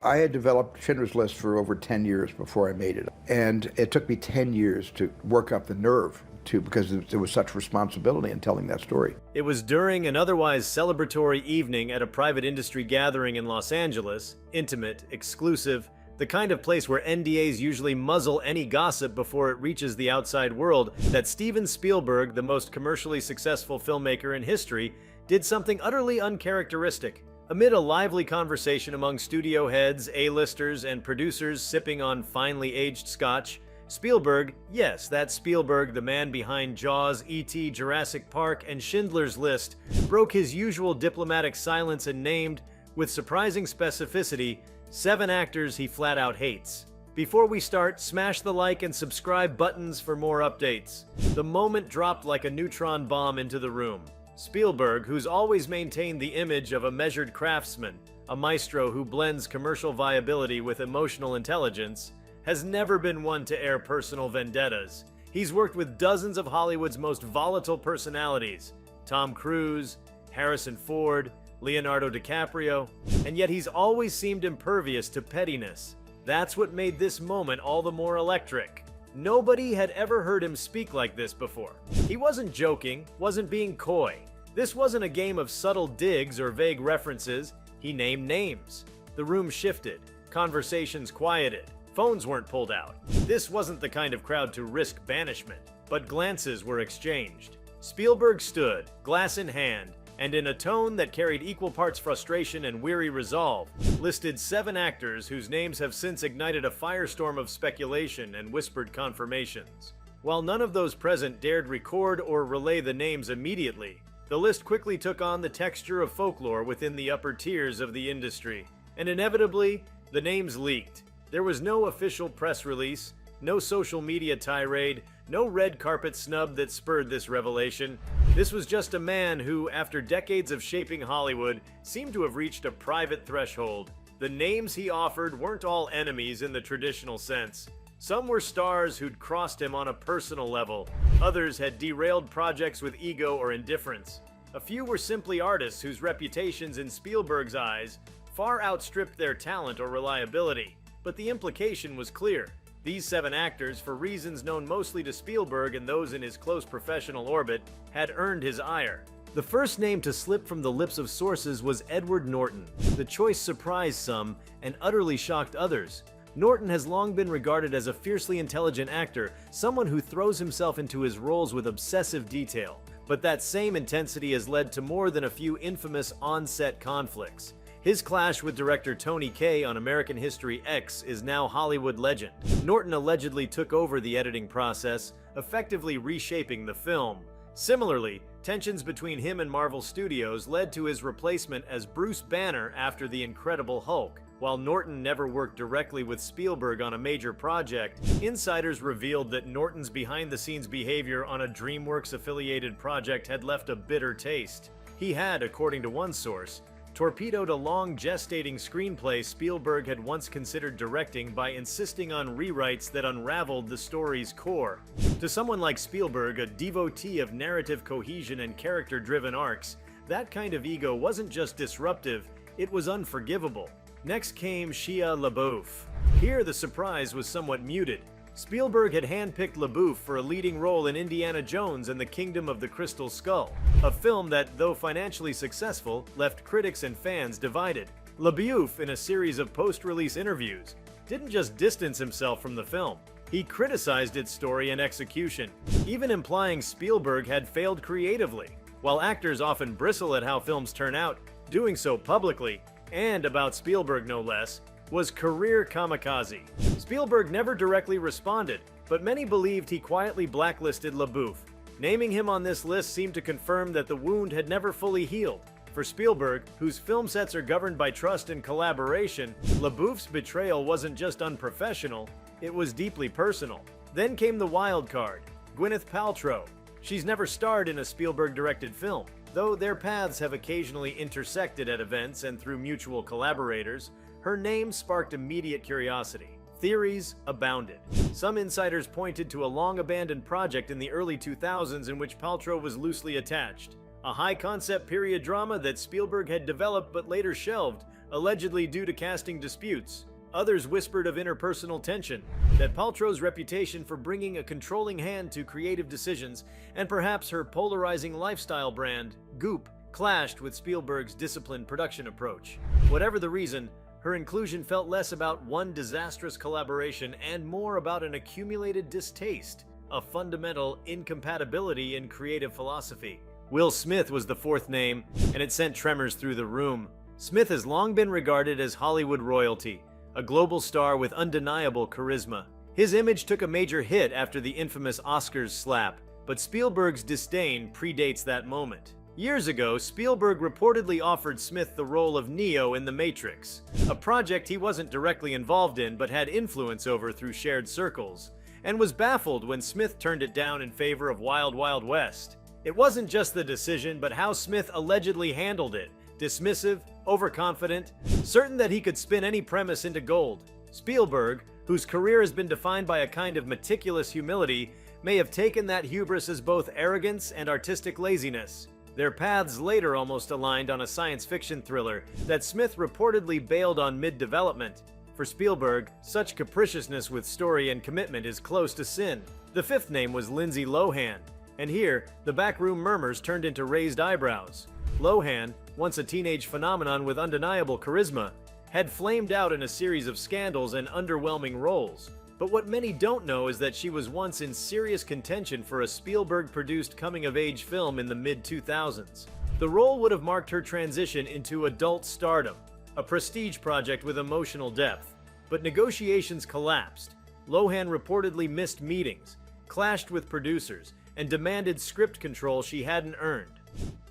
I had developed Schindler's List for over 10 years before I made it. And it took me 10 years to work up the nerve because there was such responsibility in telling that story. It was during an otherwise celebratory evening at a private industry gathering in Los Angeles, intimate, exclusive, the kind of place where NDAs usually muzzle any gossip before it reaches the outside world, that Steven Spielberg, the most commercially successful filmmaker in history, did something utterly uncharacteristic. Amid a lively conversation among studio heads, A-listers, and producers sipping on finely aged scotch, Spielberg, yes, that Spielberg, the man behind Jaws, E.T., Jurassic Park, and Schindler's List, broke his usual diplomatic silence and named, with surprising specificity, 7 actors he flat out hates. Before we start, smash the like and subscribe buttons for more updates. The moment dropped like a neutron bomb into the room. Spielberg, who's always maintained the image of a measured craftsman, a maestro who blends commercial viability with emotional intelligence, has never been one to air personal vendettas. He's worked with dozens of Hollywood's most volatile personalities, Tom Cruise, Harrison Ford, Leonardo DiCaprio, and yet he's always seemed impervious to pettiness. That's what made this moment all the more electric. Nobody had ever heard him speak like this before. He wasn't joking, wasn't being coy. This wasn't a game of subtle digs or vague references. He named names. The room shifted. Conversations quieted. Phones weren't pulled out. This wasn't the kind of crowd to risk banishment, but glances were exchanged. Spielberg stood, glass in hand, and in a tone that carried equal parts frustration and weary resolve, listed 7 actors whose names have since ignited a firestorm of speculation and whispered confirmations. While none of those present dared record or relay the names immediately, the list quickly took on the texture of folklore within the upper tiers of the industry, and inevitably, the names leaked. There was no official press release, no social media tirade, no red carpet snub that spurred this revelation. This was just a man who, after decades of shaping Hollywood, seemed to have reached a private threshold. The names he offered weren't all enemies in the traditional sense. Some were stars who'd crossed him on a personal level. Others had derailed projects with ego or indifference. A few were simply artists whose reputations in Spielberg's eyes far outstripped their talent or reliability. But the implication was clear. These 7 actors, for reasons known mostly to Spielberg and those in his close professional orbit, had earned his ire. The first name to slip from the lips of sources was Edward Norton. The choice surprised some and utterly shocked others. Norton has long been regarded as a fiercely intelligent actor, someone who throws himself into his roles with obsessive detail. But that same intensity has led to more than a few infamous on-set conflicts. His clash with director Tony Kaye on American History X is now Hollywood legend. Norton allegedly took over the editing process, effectively reshaping the film. Similarly, tensions between him and Marvel Studios led to his replacement as Bruce Banner after The Incredible Hulk. While Norton never worked directly with Spielberg on a major project, insiders revealed that Norton's behind-the-scenes behavior on a DreamWorks-affiliated project had left a bitter taste. He had, according to one source, torpedoed a long gestating screenplay Spielberg had once considered directing by insisting on rewrites that unraveled the story's core. To someone like Spielberg, a devotee of narrative cohesion and character-driven arcs, that kind of ego wasn't just disruptive, it was unforgivable. Next came Shia LaBeouf. Here the surprise was somewhat muted. Spielberg had handpicked LaBeouf for a leading role in Indiana Jones and the Kingdom of the Crystal Skull, a film that, though financially successful, left critics and fans divided. LaBeouf, in a series of post-release interviews, didn't just distance himself from the film. He criticized its story and execution, even implying Spielberg had failed creatively. While actors often bristle at how films turn out, doing so publicly, and about Spielberg no less, was career kamikaze. Spielberg never directly responded, but many believed he quietly blacklisted LaBeouf. Naming him on this list seemed to confirm that the wound had never fully healed. For Spielberg, whose film sets are governed by trust and collaboration, LaBeouf's betrayal wasn't just unprofessional, it was deeply personal. Then came the wild card, Gwyneth Paltrow. She's never starred in a Spielberg-directed film. Though their paths have occasionally intersected at events and through mutual collaborators, her name sparked immediate curiosity. Theories abounded. Some insiders pointed to a long-abandoned project in the early 2000s in which Paltrow was loosely attached. A high-concept period drama that Spielberg had developed but later shelved, allegedly due to casting disputes. Others whispered of interpersonal tension, that Paltrow's reputation for bringing a controlling hand to creative decisions, and perhaps her polarizing lifestyle brand, Goop, clashed with Spielberg's disciplined production approach. Whatever the reason, her inclusion felt less about one disastrous collaboration and more about an accumulated distaste, a fundamental incompatibility in creative philosophy. Will Smith was the fourth name, and it sent tremors through the room. Smith has long been regarded as Hollywood royalty, a global star with undeniable charisma. His image took a major hit after the infamous Oscars slap, but Spielberg's disdain predates that moment. Years ago, Spielberg reportedly offered Smith the role of Neo in The Matrix, a project he wasn't directly involved in but had influence over through shared circles, and was baffled when Smith turned it down in favor of Wild Wild West. It wasn't just the decision, but how Smith allegedly handled it. Dismissive, overconfident, certain that he could spin any premise into gold. Spielberg, whose career has been defined by a kind of meticulous humility, may have taken that hubris as both arrogance and artistic laziness. Their paths later almost aligned on a science fiction thriller that Smith reportedly bailed on mid-development. For Spielberg, such capriciousness with story and commitment is close to sin. The fifth name was Lindsay Lohan, and here, the backroom murmurs turned into raised eyebrows. Lohan, once a teenage phenomenon with undeniable charisma, had flamed out in a series of scandals and underwhelming roles. But what many don't know is that she was once in serious contention for a Spielberg-produced coming-of-age film in the mid-2000s. The role would have marked her transition into adult stardom, a prestige project with emotional depth. But negotiations collapsed. Lohan reportedly missed meetings, clashed with producers, and demanded script control she hadn't earned.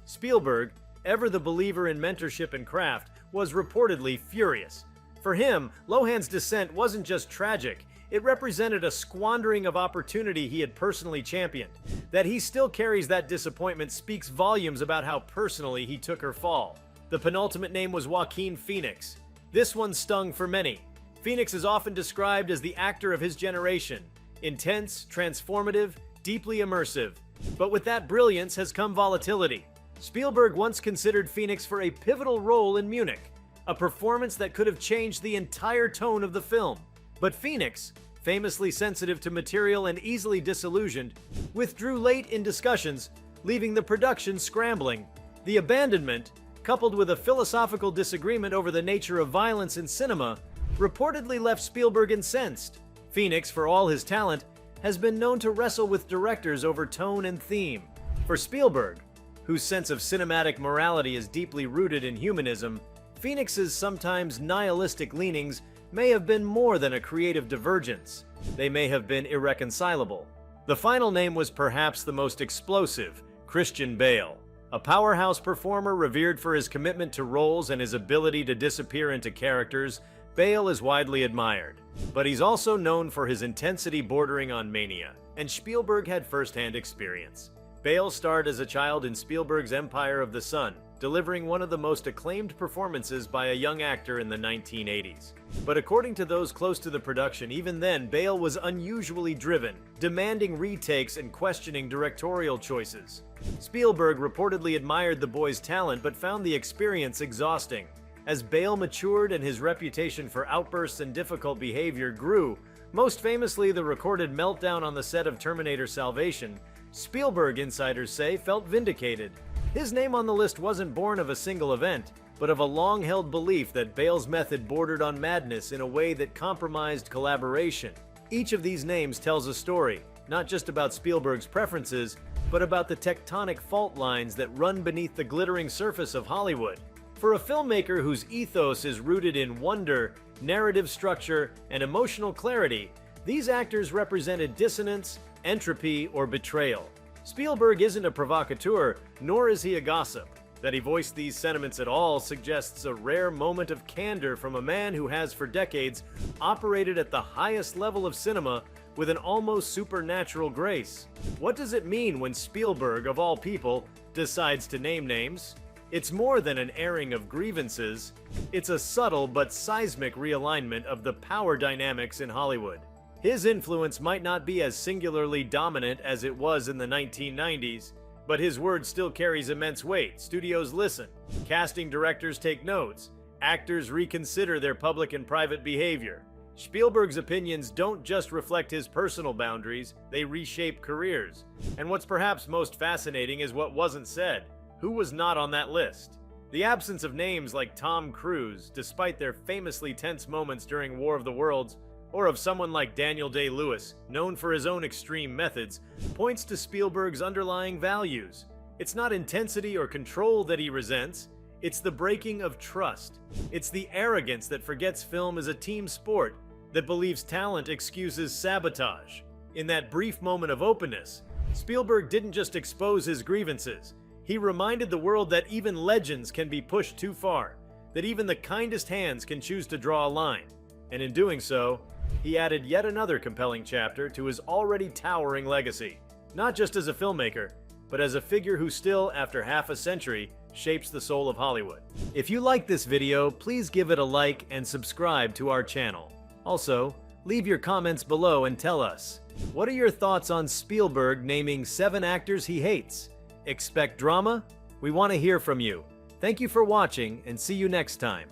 Spielberg, ever the believer in mentorship and craft, was reportedly furious. For him, Lohan's dissent wasn't just tragic, it represented a squandering of opportunity he had personally championed. That he still carries that disappointment speaks volumes about how personally he took her fall. The penultimate name was Joaquin Phoenix. This one stung for many. Phoenix is often described as the actor of his generation. Intense, transformative, deeply immersive. But with that brilliance has come volatility. Spielberg once considered Phoenix for a pivotal role in Munich, a performance that could have changed the entire tone of the film. But Phoenix, famously sensitive to material and easily disillusioned, withdrew late in discussions, leaving the production scrambling. The abandonment, coupled with a philosophical disagreement over the nature of violence in cinema, reportedly left Spielberg incensed. Phoenix, for all his talent, has been known to wrestle with directors over tone and theme. For Spielberg, whose sense of cinematic morality is deeply rooted in humanism, Phoenix's sometimes nihilistic leanings may have been more than a creative divergence. They may have been irreconcilable. The final name was perhaps the most explosive, Christian Bale. A powerhouse performer revered for his commitment to roles and his ability to disappear into characters, Bale is widely admired. But he's also known for his intensity bordering on mania, and Spielberg had first-hand experience. Bale starred as a child in Spielberg's Empire of the Sun, delivering one of the most acclaimed performances by a young actor in the 1980s. But according to those close to the production, even then, Bale was unusually driven, demanding retakes and questioning directorial choices. Spielberg reportedly admired the boy's talent but found the experience exhausting. As Bale matured and his reputation for outbursts and difficult behavior grew, most famously the recorded meltdown on the set of Terminator Salvation, Spielberg, insiders say, felt vindicated. His name on the list wasn't born of a single event, but of a long-held belief that Bale's method bordered on madness in a way that compromised collaboration. Each of these names tells a story, not just about Spielberg's preferences, but about the tectonic fault lines that run beneath the glittering surface of Hollywood. For a filmmaker whose ethos is rooted in wonder, narrative structure, and emotional clarity, these actors represented dissonance, entropy, or betrayal. Spielberg isn't a provocateur, nor is he a gossip. That he voiced these sentiments at all suggests a rare moment of candor from a man who has for decades operated at the highest level of cinema with an almost supernatural grace. What does it mean when Spielberg, of all people, decides to name names? It's more than an airing of grievances. It's a subtle but seismic realignment of the power dynamics in Hollywood. His influence might not be as singularly dominant as it was in the 1990s, but his word still carries immense weight. Studios listen, casting directors take notes, Actors reconsider their public and private behavior. Spielberg's opinions don't just reflect his personal boundaries, they reshape careers. And what's perhaps most fascinating is what wasn't said. Who was not on that list? The absence of names like Tom Cruise, despite their famously tense moments during War of the Worlds, or of someone like Daniel Day-Lewis, known for his own extreme methods, points to Spielberg's underlying values. It's not intensity or control that he resents, it's the breaking of trust. It's the arrogance that forgets film is a team sport, that believes talent excuses sabotage. In that brief moment of openness, Spielberg didn't just expose his grievances, he reminded the world that even legends can be pushed too far, that even the kindest hands can choose to draw a line. And in doing so, he added yet another compelling chapter to his already towering legacy, not just as a filmmaker, but as a figure who still, after half a century, shapes the soul of Hollywood. If you like this video, please give it a like and subscribe to our channel. Also, leave your comments below and tell us, what are your thoughts on Spielberg naming 7 actors he hates? Expect drama? We want to hear from you. Thank you for watching and see you next time.